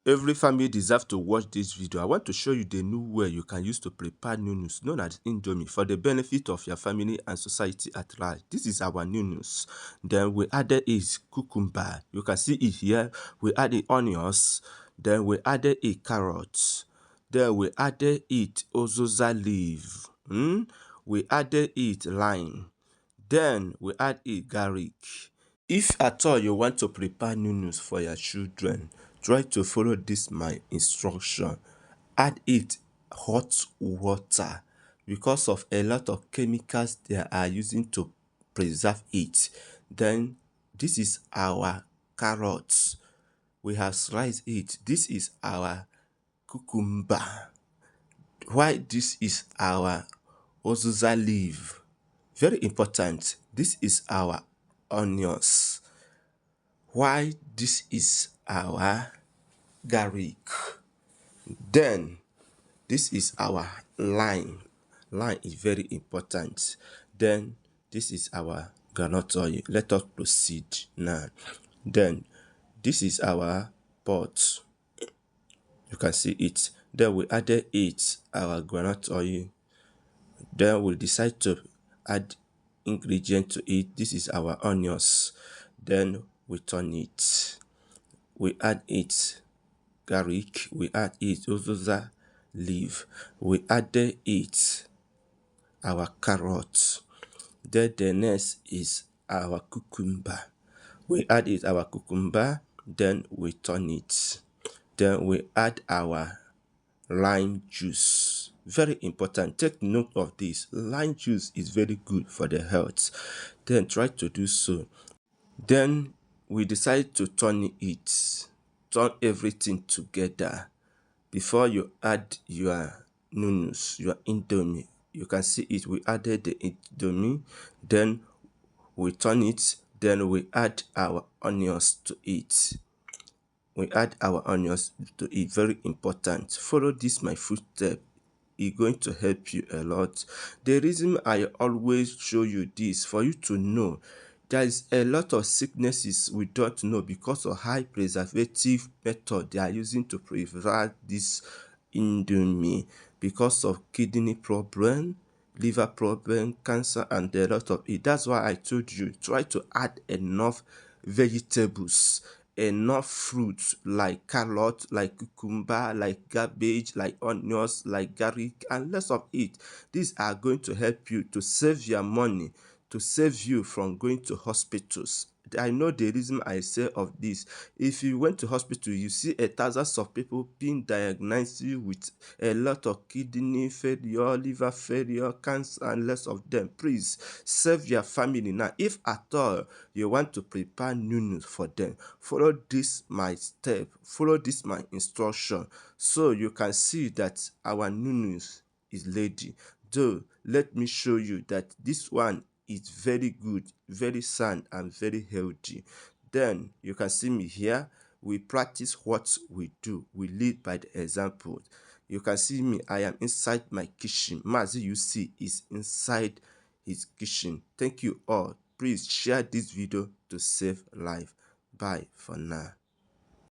Every family deserves to watch this video. I want to show you the new way you can use to prepare noodles known as indomie for the benefit of your family and society at large. This is our noodles. Then we added is cucumber. You can see it here. We added onions. Then we added a carrot. Then we added it ozoza leaf. We added it lime. Then we add it garlic. If at all you want to prepare noodles for your children, try to follow this my instruction. Add it hot water because of a lot of chemicals they are using to preserve it. Then this is our carrots. We have sliced it. This is our cucumber. Why this is our ozuza leaf? Very important. This is our onions. Why this is our garlic. Then this is our lime. Lime is very important. Then this is our groundnut oil. Let us proceed now. Then this is our pot. You can see it. Then we added it our groundnut oil. Then we decide to add ingredient to it. This is our onions. Then we turn it. We add it garlic. We add it ozoza leaf. We added it our carrot. Then the next is our cucumber. We add it our cucumber. Then we turn it. Then we add our lime juice. Very important. Take note of this. Lime juice is very good for the health. Then try to do so. Then we decide to turn it. Turn everything together before you add your noodles, your indomie. You can see it. We added the indomie. Then we turn it. Then we add our onions to it. We add our onions to it. Very important. Follow this my footstep. It's going to help you a lot. The reason I always show you this for you to know there is a lot of sicknesses we don't know because of high preservative method they are using to preserve this indomie, because of kidney problem, liver problem, cancer, and a lot of it. That's why I told you try to add enough vegetables, enough fruits like carrot, like cucumber, like cabbage, like onions, like garlic, and less of it. These are going to help you to save your money, to save you from going to hospitals. I know the reason I say of this. If you went to hospital, you see thousands of people being diagnosed with a lot of kidney failure, liver failure, cancer, and less of them. Please save your family now. If at all you want to prepare noodles for them, follow this my step, follow this my instruction, so you can see that our noodles is ready. Though let me show you that this one is very good, very sound, and very healthy. Then you can see me here. We practice what we do. We lead by the example. You can see me. I am inside my kitchen. Maazi-UC is inside his kitchen. Thank you all. Please share this video to save life. Bye for now.